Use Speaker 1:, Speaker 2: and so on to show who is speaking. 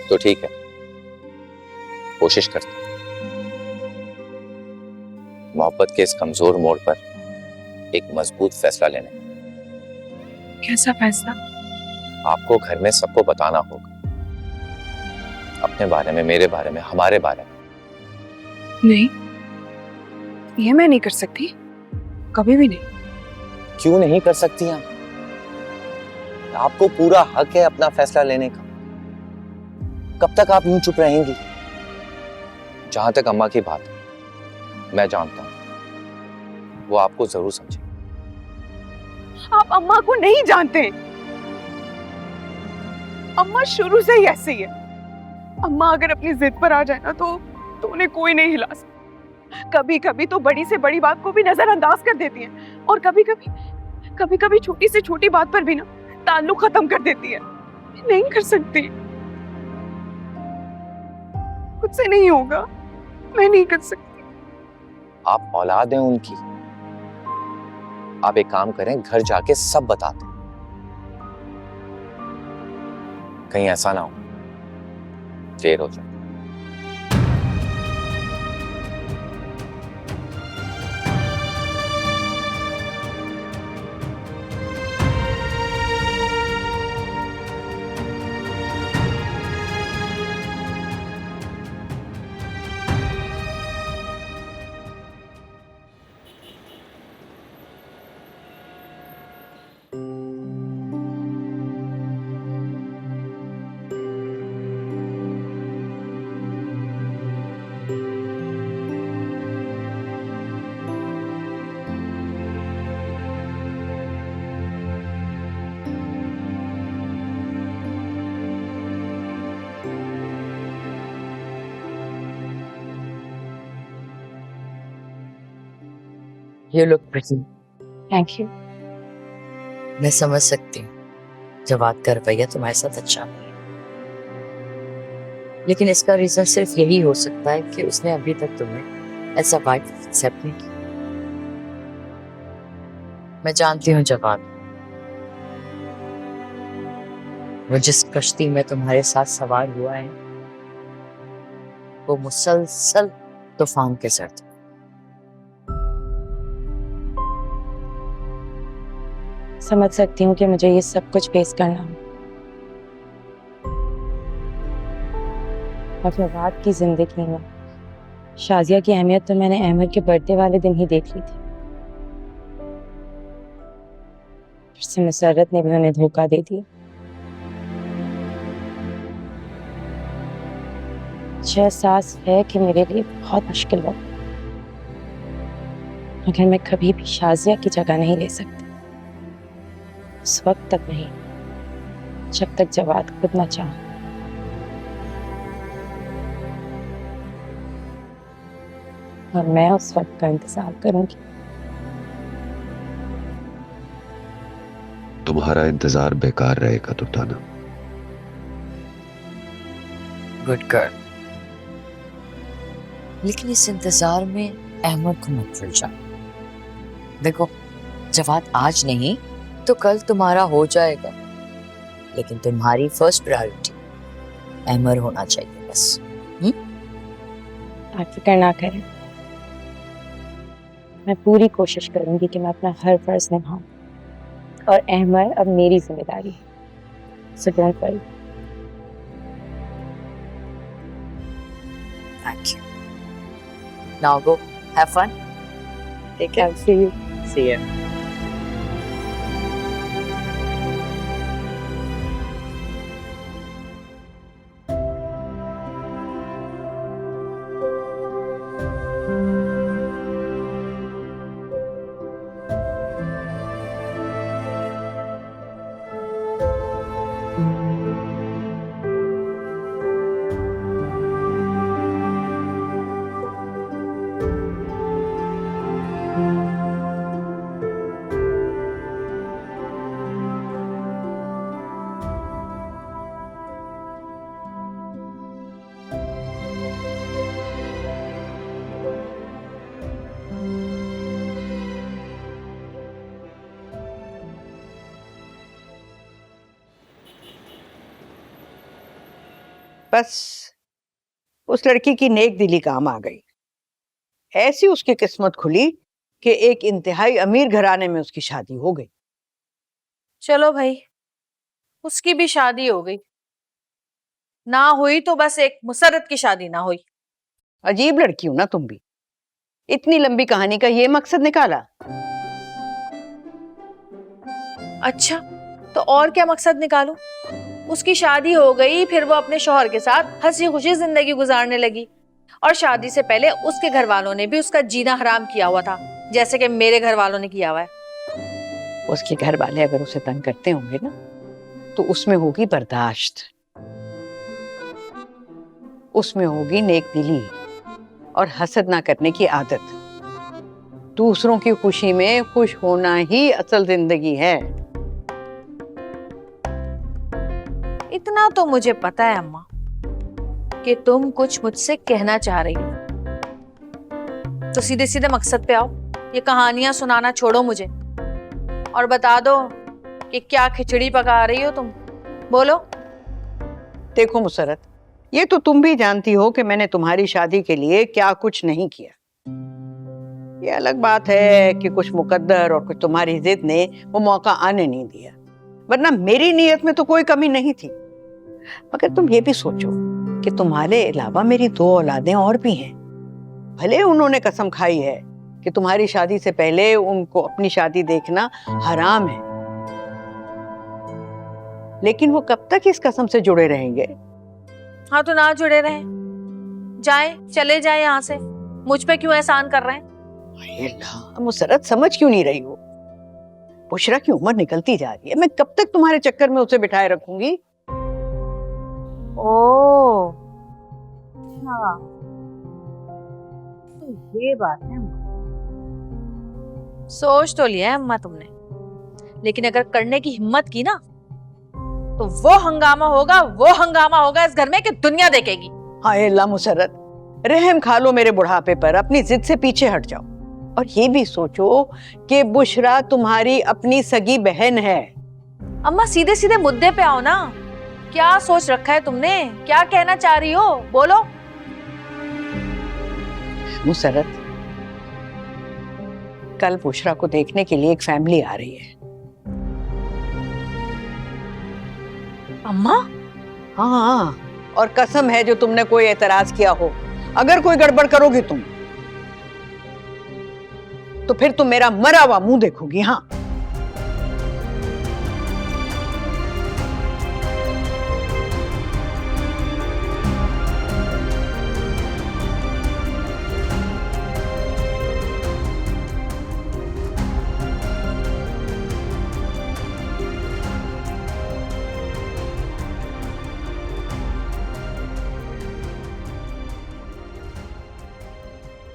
Speaker 1: तो ठीक है, कोशिश करता हूं मोहब्बत के इस कमजोर मोड़ पर एक मजबूत फैसला लेने का।
Speaker 2: कैसा फैसला?
Speaker 1: आपको घर में सबको बताना होगा, अपने बारे में, मेरे बारे में, हमारे बारे में।
Speaker 2: नहीं, ये मैं नहीं कर सकती, कभी भी नहीं।
Speaker 1: क्यों नहीं कर सकती आप? आपको पूरा हक है अपना फैसला लेने का। कब तक आप यूं चुप रहेंगी? जहां तक अम्मा की बात है, मैं जानता हूं वो आपको जरूर समझे।
Speaker 2: आप अम्मा को नहीं जानते। अम्मा शुरू से ही ऐसी है। अम्मा अगर अपनी जिद पर आ जाए ना तो उन्हें कोई नहीं हिला सकता। कभी कभी तो बड़ी से बड़ी बात को भी नजरअंदाज कर देती है, और कभी कभी छोटी से छोटी बात पर भी ना ताल्लुक खत्म कर देती है। नहीं कर सकती, खुद से नहीं होगा, मैं नहीं कर सकती।
Speaker 1: आप औलाद हैं उनकी। आप एक काम करें, घर जाके सब बता दें। कहीं ऐसा ना हो देर हो जाए।
Speaker 3: You look pretty.
Speaker 2: Thank you.
Speaker 3: मैं समझ सकती हूँ जवाद का रवैया तुम्हारे साथ अच्छा नहीं है, लेकिन इसका रीजन सिर्फ यही हो सकता है कि उसने अभी तक तुम्हें ऐसा वाइफ एक्सेप्ट नहीं किया। मैं जानती हूँ जवाद, वो जिस कश्ती में तुम्हारे साथ सवार हुआ है वो मुसलसल तूफान के सर था।
Speaker 4: समझ सकती हूँ कि मुझे ये सब कुछ फेस करना हो, और फवाद की जिंदगी में शाजिया की अहमियत तो मैंने अहमद के बर्थडे वाले दिन ही देख ली थी। फिर से मुसर्रत ने भी उन्हें धोखा दे दिया। मुझे एहसास है कि मेरे लिए बहुत मुश्किल वक्त, मगर मैं कभी भी शाजिया की जगह नहीं ले सकती। उस वक्त तक नहीं जब तक जवाद खुद ना चाहे। और मैं उस वक्त का इंतजार करूंगी।
Speaker 5: तुम्हारा इंतजार बेकार रहेगा तुर्ताना।
Speaker 3: गुड गर्ल, लेकिन इस इंतजार में अहमद को मत भूल जाओ। देखो, जवाद आज नहीं तो कल तुम्हारा हो जाएगा, लेकिन तुम्हारी फर्स्ट प्रायोरिटी अहमद होना चाहिए बस।
Speaker 4: आप फिक्र ना करें, मैं पूरी कोशिश करूंगी कि मैं अपना हर फर्ज निभाऊं, और अहमद अब मेरी जिम्मेदारी है। So don't worry.
Speaker 3: Thank you. Now go have fun. Take care.
Speaker 4: I'll see you.
Speaker 3: See you.
Speaker 6: बस उस लड़की की नेक दिली काम आ गई। ऐसी उसकी किस्मत खुली कि एक इंतहाई अमीर घराने में उसकी शादी हो गई।
Speaker 7: चलो भाई, उसकी भी शादी हो गई, ना हुई तो बस एक मुसर्रत की शादी ना हुई।
Speaker 6: अजीब लड़की हो ना तुम भी, इतनी लंबी कहानी का ये मकसद निकाला।
Speaker 7: अच्छा, तो और क्या मकसद निकालूं? उसकी शादी हो गई, फिर वो अपने शौहर के साथ हंसी खुशी जिंदगी गुजारने लगी, और शादी से पहले उसके घर वालों ने भी उसका जीना हराम किया हुआ था, जैसे कि मेरे घर वालों ने किया हुआ है।
Speaker 6: उसके घर वाले अगर उसे तंग करते होंगे ना, तो उसमें होगी बर्दाश्त, उसमें होगी नेक दिली और हसद ना करने की आदत। दूसरों की खुशी में खुश होना ही असल जिंदगी है।
Speaker 7: इतना तो मुझे पता है अम्मा कि तुम कुछ मुझसे कहना चाह रही हो, तो सीधे सीधे मकसद पे आओ। ये कहानियां सुनाना छोड़ो मुझे और बता दो कि क्या खिचड़ी पका रही हो तुम। बोलो।
Speaker 6: देखो मुसरत, ये तो तुम भी जानती हो कि मैंने तुम्हारी शादी के लिए क्या कुछ नहीं किया। ये अलग बात है कि कुछ मुकद्दर और कुछ तुम्हारी जिद ने वो मौका आने नहीं दिया, वरना मेरी नीयत में तो कोई कमी नहीं थी। मगर तुम ये भी सोचो कि तुम्हारे अलावा मेरी 2 औलादें और भी हैं। भले उन्होंने कसम खाई है कि तुम्हारी शादी से पहले उनको अपनी शादी देखना हराम है, लेकिन वो कब तक इस कसम से जुड़े रहेंगे?
Speaker 7: हाँ, तो ना जुड़े रहे, जाए, चले जाए यहाँ से। मुझ पे क्यों एहसान कर रहे हैं?
Speaker 6: अल्लाह, मुसरत समझ क्यों नहीं रही हो? बुशरा की उम्र निकलती जा रही है, मैं कब तक तुम्हारे चक्कर में उसे बिठाए रखूंगी?
Speaker 7: ओह, हाँ, तो ये बात है अम्मा। सोच तो लिया है अम्मा तुमने, लेकिन अगर करने की हिम्मत की ना, तो वो हंगामा होगा इस घर में कि दुनिया देखेगी।
Speaker 6: हाय अल्लाह मुसरत, रहम खा लो मेरे बुढ़ापे पर, अपनी जिद से पीछे हट जाओ। और ये भी सोचो कि बुशरा तुम्हारी अपनी सगी बहन है।
Speaker 7: अम्मा सीधे सीधे मुद्दे पे आओ ना। क्या सोच रखा है तुमने? क्या कहना चाह रही हो? बोलो।
Speaker 6: मुसरत, कल बुशरा को देखने के लिए एक फैमिली आ रही है।
Speaker 7: अम्मा?
Speaker 6: हाँ, और कसम है जो तुमने कोई एतराज किया हो, अगर कोई गड़बड़ करोगी तुम, तो फिर तुम मेरा मरा हुआ मुंह देखोगी। हाँ।